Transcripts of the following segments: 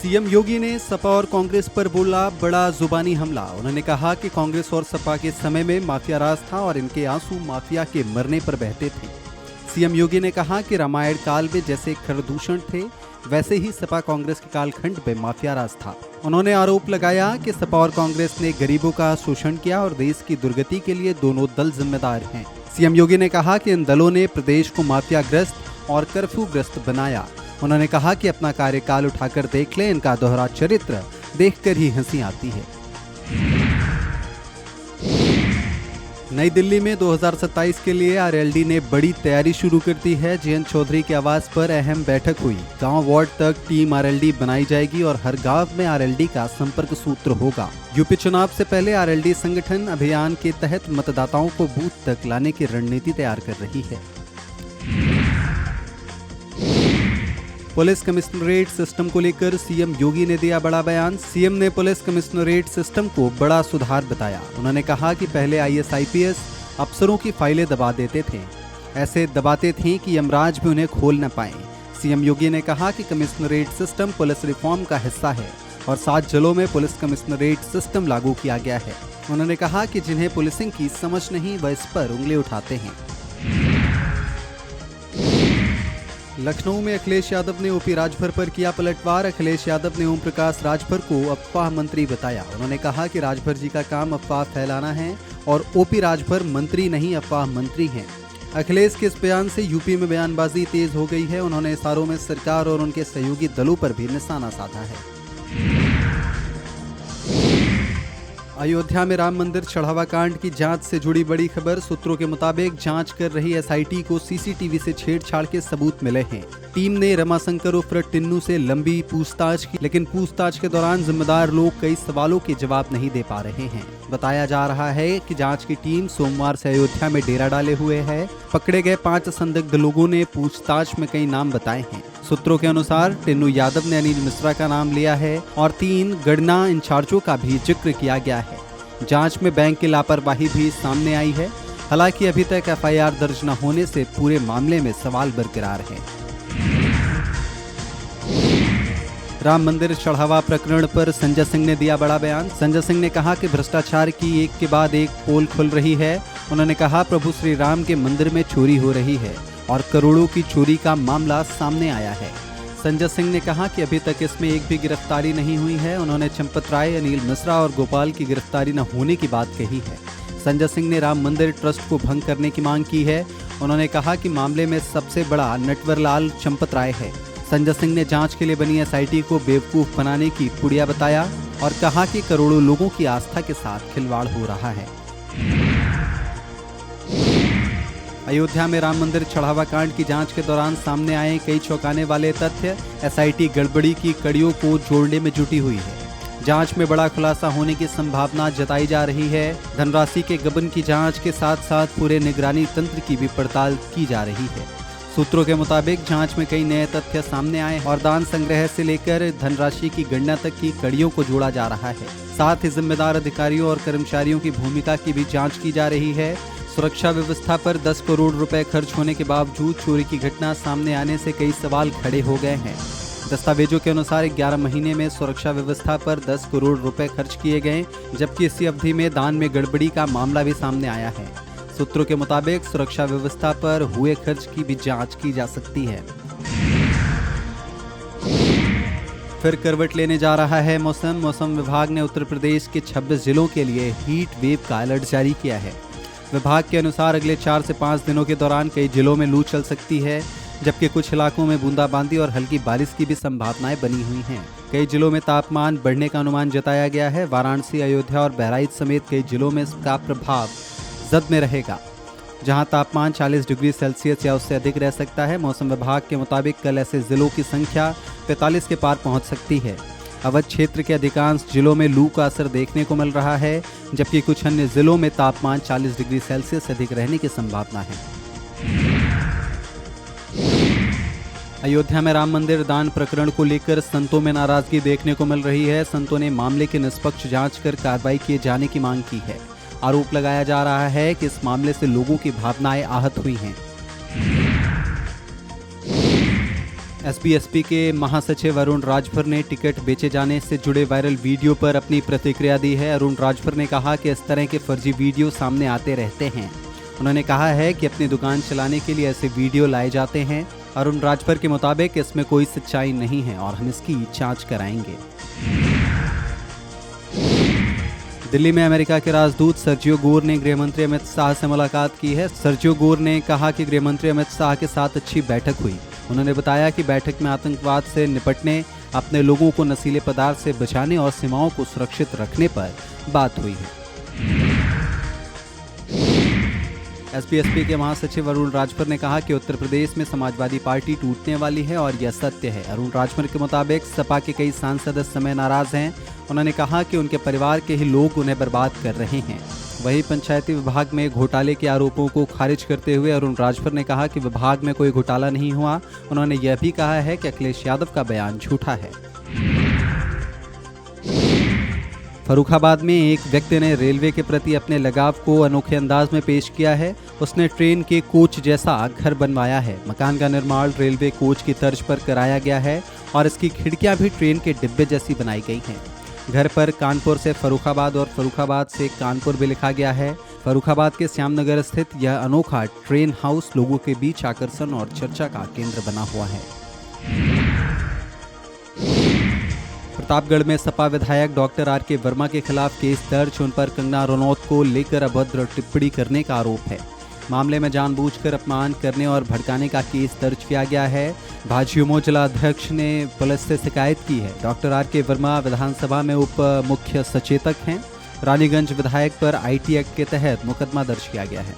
CM योगी ने सपा और कांग्रेस पर बोला बड़ा जुबानी हमला। उन्होंने कहा कि कांग्रेस और सपा के समय में माफिया राज था और इनके आंसू माफिया के मरने पर बहते थे। सीएम योगी ने कहा कि रामायण काल में जैसे खरदूषण थे वैसे ही सपा कांग्रेस के कालखंड में माफिया राज था। उन्होंने आरोप लगाया कि सपा और कांग्रेस ने गरीबों का शोषण किया और देश की दुर्गति के लिए दोनों दल जिम्मेदार हैं। सीएम योगी ने कहा कि इन दलों ने प्रदेश को माफियाग्रस्त और कर्फ्यूग्रस्त बनाया। उन्होंने कहा कि अपना कार्यकाल उठाकर देख लें, इनका दोहरा चरित्र देखकर ही हंसी आती है। नई दिल्ली में 2027 के लिए आरएलडी ने बड़ी तैयारी शुरू कर दी है। जयंत चौधरी के आवास पर अहम बैठक हुई। गांव वार्ड तक टीम आरएलडी बनाई जाएगी और हर गांव में आरएलडी का संपर्क सूत्र होगा। यूपी चुनाव से पहले आरएलडी संगठन अभियान के तहत मतदाताओं को बूथ तक लाने की रणनीति तैयार कर रही है। पुलिस कमिश्नरेट सिस्टम को लेकर सीएम योगी ने दिया बड़ा बयान। सीएम ने पुलिस कमिश्नरेट सिस्टम को बड़ा सुधार बताया। उन्होंने कहा कि पहले आईएएस आईपीएस अफसरों की फाइलें दबा देते थे, ऐसे दबाते थे कि यमराज भी उन्हें खोल न पाए। सीएम योगी ने कहा कि कमिश्नरेट सिस्टम पुलिस रिफॉर्म का हिस्सा है और 7 जिलों में पुलिस कमिश्नरेट सिस्टम लागू किया गया है। उन्होंने कहा कि जिन्हें पुलिसिंग की समझ नहीं वह इस पर उंगली उठाते हैं। लखनऊ में अखिलेश यादव ने ओपी राजभर पर किया पलटवार। अखिलेश यादव ने ओम प्रकाश राजभर को अफवाह मंत्री बताया। उन्होंने कहा कि राजभर जी का काम अफवाह फैलाना है और ओपी राजभर मंत्री नहीं अफवाह मंत्री हैं। अखिलेश के इस बयान से यूपी में बयानबाजी तेज हो गई है। उन्होंने इशारों में सरकार और उनके सहयोगी दलों पर भी निशाना साधा है। अयोध्या में राम मंदिर चढ़ावा कांड की जांच से जुड़ी बड़ी खबर। सूत्रों के मुताबिक जांच कर रही एसआईटी को सीसीटीवी से छेड़छाड़ के सबूत मिले हैं। टीम ने रमाशंकर उर्फ टिन्नू से लंबी पूछताछ की, लेकिन पूछताछ के दौरान जिम्मेदार लोग कई सवालों के जवाब नहीं दे पा रहे हैं। बताया जा रहा है कि जांच की टीम सोमवार से अयोध्या में डेरा डाले हुए है। पकड़े गए 5 संदिग्ध लोगों ने पूछताछ में कई नाम बताए हैं। सूत्रों के अनुसार टिन्नू यादव ने अनिल मिश्रा का नाम लिया है और 3 गणना इंचार्जों का भी जिक्र किया गया है। जांच में बैंक की लापरवाही भी सामने आई है। हालांकि अभी तक एफआईआर दर्ज न होने से पूरे मामले में सवाल बरकरार है। राम मंदिर चढ़ावा प्रकरण पर संजय सिंह ने दिया बड़ा बयान। संजय सिंह ने कहा कि भ्रष्टाचार की एक के बाद एक पोल खुल रही है। उन्होंने कहा प्रभु श्री राम के मंदिर में चोरी हो रही है और करोड़ों की चोरी का मामला सामने आया है। संजय सिंह ने कहा कि अभी तक इसमें एक भी गिरफ्तारी नहीं हुई है। उन्होंने चंपत राय, अनिल मिश्रा और गोपाल की गिरफ्तारी न होने की बात कही है। संजय सिंह ने राम मंदिर ट्रस्ट को भंग करने की मांग की है। उन्होंने कहा कि मामले में सबसे बड़ा नटवरलाल चंपत राय है। संजय सिंह ने जांच के लिए बनी एसआईटी को बेवकूफ बनाने की पुड़िया बताया और कहा कि करोड़ों लोगों की आस्था के साथ खिलवाड़ हो रहा है। अयोध्या में राम मंदिर चढ़ावा कांड की जांच के दौरान सामने आए कई चौंकाने वाले तथ्य। एसआईटी गड़बड़ी की कड़ियों को जोड़ने में जुटी हुई है। जांच में बड़ा खुलासा होने की संभावना जताई जा रही है। धनराशि के गबन की जांच के साथ साथ पूरे निगरानी तंत्र की भी पड़ताल की जा रही है। सूत्रों के मुताबिक जांच में कई नए तथ्य सामने आए और दान संग्रह से लेकर धनराशि की गणना तक की कड़ियों को जोड़ा जा रहा है। साथ ही जिम्मेदार अधिकारियों और कर्मचारियों की भूमिका की भी जांच की जा रही है। सुरक्षा व्यवस्था पर 10 करोड़ रुपए खर्च होने के बावजूद चोरी की घटना सामने आने से कई सवाल खड़े हो गए हैं। दस्तावेजों के अनुसार 11 महीने में सुरक्षा व्यवस्था पर 10 करोड़ रुपए खर्च किए गए, जबकि इसी अवधि में दान में गड़बड़ी का मामला भी सामने आया है। सूत्रों के मुताबिक सुरक्षा व्यवस्था पर हुए खर्च की भी जांच की जा सकती है। फिर करवट लेने जा रहा है मौसम। मौसम विभाग ने उत्तर प्रदेश के 26 जिलों के लिए हीट वेव का अलर्ट जारी किया है। विभाग के अनुसार अगले 4 से 5 दिनों के दौरान कई जिलों में लू चल सकती है, जबकि कुछ इलाकों में बूंदाबांदी और हल्की बारिश की भी संभावनाएं बनी हुई हैं। कई जिलों में तापमान बढ़ने का अनुमान जताया गया है। वाराणसी, अयोध्या और बहराइच समेत कई जिलों में इसका प्रभाव जद में रहेगा, जहां तापमान 40 डिग्री सेल्सियस या उससे अधिक रह सकता है। मौसम विभाग के मुताबिक कल ऐसे जिलों की संख्या 45 के पार पहुंच सकती है। अवध क्षेत्र के अधिकांश जिलों में लू का असर देखने को मिल रहा है, जबकि कुछ अन्य जिलों में तापमान 40 डिग्री सेल्सियस से अधिक रहने की संभावना है। अयोध्या में राम मंदिर दान प्रकरण को लेकर संतों में नाराजगी देखने को मिल रही है। संतों ने मामले की निष्पक्ष जांच कर कार्रवाई किए जाने की मांग की है। आरोप लगाया जा रहा है कि इस मामले से लोगों की भावनाएं आहत हुई हैं। एसपी के महासचिव अरुण राजभर ने टिकट बेचे जाने से जुड़े वायरल वीडियो पर अपनी प्रतिक्रिया दी है। अरुण राजभर ने कहा कि इस तरह के फर्जी वीडियो सामने आते रहते हैं। उन्होंने कहा है कि अपनी दुकान चलाने के लिए ऐसे वीडियो लाए जाते हैं। अरुण राजभर के मुताबिक इसमें कोई सच्चाई नहीं है और हम इसकी जांच कराएंगे। दिल्ली में अमेरिका के राजदूत सर्जियो गोर ने गृहमंत्री अमित शाह से मुलाकात की है। सर्जियो गोर ने कहा कि गृहमंत्री अमित शाह के साथ अच्छी बैठक हुई। उन्होंने बताया कि बैठक में आतंकवाद से निपटने, अपने लोगों को नशीले पदार्थ से बचाने और सीमाओं को सुरक्षित रखने पर बात हुई है। एसपी के महासचिव अरुण राजभर ने कहा कि उत्तर प्रदेश में समाजवादी पार्टी टूटने वाली है और यह सत्य है। अरुण राजभर के मुताबिक सपा के कई सांसद इस समय नाराज हैं। उन्होंने कहा कि उनके परिवार के ही लोग उन्हें बर्बाद कर रहे हैं। वहीं पंचायती विभाग में घोटाले के आरोपों को खारिज करते हुए अरुण राजभर ने कहा कि विभाग में कोई घोटाला नहीं हुआ। उन्होंने यह भी कहा है कि अखिलेश यादव का बयान झूठा है। फर्रुखाबाद में एक व्यक्ति ने रेलवे के प्रति अपने लगाव को अनोखे अंदाज में पेश किया है। उसने ट्रेन के कोच जैसा घर बनवाया है। मकान का निर्माण रेलवे कोच की तर्ज पर कराया गया है और इसकी खिड़कियां भी ट्रेन के डिब्बे जैसी बनाई गई हैं। घर पर कानपुर से फर्रुखाबाद और फर्रुखाबाद से कानपुर भी लिखा गया है। फर्रुखाबाद के श्यामनगर स्थित यह अनोखा ट्रेन हाउस लोगों के बीच आकर्षण और चर्चा का केंद्र बना हुआ है। प्रतापगढ़ में सपा विधायक डॉक्टर आर.के. वर्मा के खिलाफ केस दर्ज। उन पर कंगना रनौत को लेकर अभद्र टिप्पणी करने का आरोप है। मामले में जानबूझकर अपमान करने और भड़काने का केस दर्ज किया गया है। भाजयुमो जिला अध्यक्ष ने पुलिस से शिकायत की है। Doctor R K. वर्मा विधानसभा में उप मुख्य सचेतक हैं। रानीगंज विधायक पर आईटी एक्ट के तहत मुकदमा दर्ज किया गया है।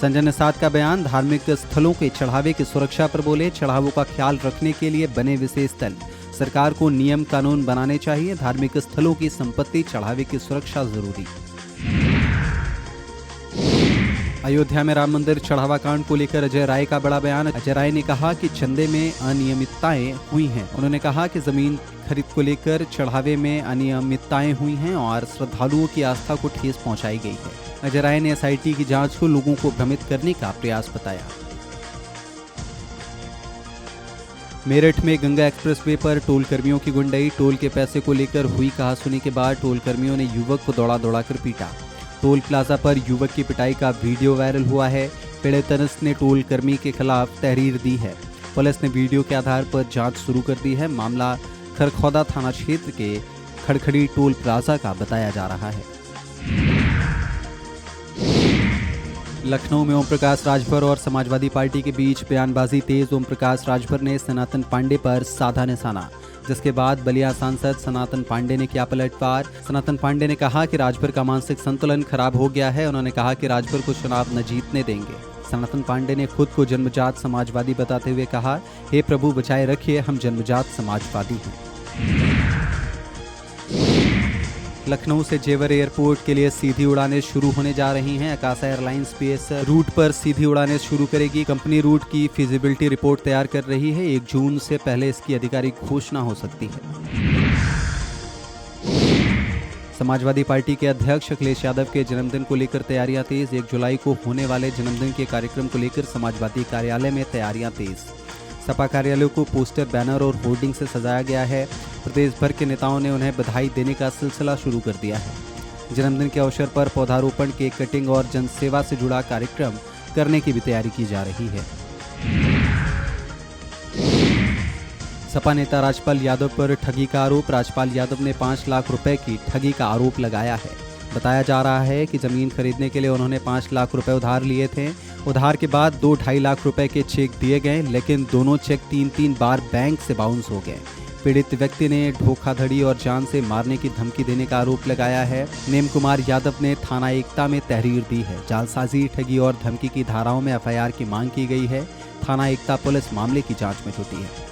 संजय निषाद का बयान। धार्मिक स्थलों के चढ़ावे की सुरक्षा पर बोले, चढ़ावों का ख्याल रखने के लिए बने विशेष दल। सरकार को नियम कानून बनाने चाहिए। धार्मिक स्थलों की संपत्ति चढ़ावे की सुरक्षा जरूरी। अयोध्या में राम मंदिर चढ़ावा कांड को लेकर अजय राय का बड़ा बयान। अजय राय ने कहा कि चंदे में अनियमितताएं हुई हैं। उन्होंने कहा कि जमीन खरीद को लेकर चढ़ावे में अनियमितताएं हुई हैं और श्रद्धालुओं की आस्था को ठेस पहुंचाई गई है। अजय राय ने एसआईटी की जांच को लोगों को भ्रमित करने का प्रयास बताया। मेरठ में गंगा एक्सप्रेसवे पर टोल कर्मियों की गुंडाई। टोल के पैसे को लेकर हुई कहासुनी के बाद टोल कर्मियों ने युवक को दौड़ा कर पीटा। टोल प्लाजा पर युवक की पिटाई का वीडियो वायरल हुआ है। पीड़ित ने टोल कर्मी के खिलाफ तहरीर दी है। पुलिस ने वीडियो के आधार पर जांच शुरू कर दी है। मामला खरखौदा थाना क्षेत्र के खड़खड़ी टोल प्लाजा का बताया जा रहा है। लखनऊ में ओम प्रकाश राजभर और समाजवादी पार्टी के बीच बयानबाजी तेज। ओम प्रकाश राजभर ने सनातन पांडे पर साधा निशाना, जिसके बाद बलिया सांसद सनातन पांडे ने किया पलटवार। सनातन पांडे ने कहा कि राजभर का मानसिक संतुलन खराब हो गया है। उन्होंने कहा कि राजभर को चुनाव न जीतने देंगे। सनातन पांडे ने खुद को जन्मजात समाजवादी बताते हुए कहा, हे प्रभु बचाए रखिए, हम जन्मजात समाजवादी हैं। लखनऊ से जेवर एयरपोर्ट के लिए सीधी उड़ानें शुरू होने जा रही हैं। आकाशा एयरलाइंस स्पेस रूट पर सीधी उड़ानें शुरू करेगी। कंपनी रूट की फिजिबिलिटी रिपोर्ट तैयार कर रही है। 1 जून से पहले इसकी आधिकारिक घोषणा हो सकती है। समाजवादी पार्टी के अध्यक्ष अखिलेश यादव के जन्मदिन को लेकर तैयारियां तेज। 1 जुलाई को होने वाले जन्मदिन के कार्यक्रम को लेकर समाजवादी कार्यालय में तैयारियां तेज। सपा कार्यालय को पोस्टर, बैनर और होर्डिंग से सजाया गया है। प्रदेश भर के नेताओं ने उन्हें बधाई देने का सिलसिला शुरू कर दिया है। जन्मदिन के अवसर पर पौधारोपण, केक कटिंग और जनसेवा से जुड़ा कार्यक्रम करने की भी तैयारी की जा रही है। सपा नेता राजपाल यादव पर ठगी का आरोप। राजपाल यादव ने 5 लाख रुपए की ठगी का आरोप लगाया है। बताया जा रहा है कि जमीन खरीदने के लिए उन्होंने 5 लाख रुपए उधार लिए थे। उधार के बाद 2-2.5 लाख रुपए के चेक दिए गए, लेकिन दोनों चेक 3-3 बार बैंक से बाउंस हो गए। पीड़ित व्यक्ति ने धोखाधड़ी और जान से मारने की धमकी देने का आरोप लगाया है। नेम कुमार यादव ने थाना एकता में तहरीर दी है। जालसाजी, ठगी और धमकी की धाराओं में एफआईआर की मांग की गई है। थाना एकता पुलिस मामले की जांच में जुटी है।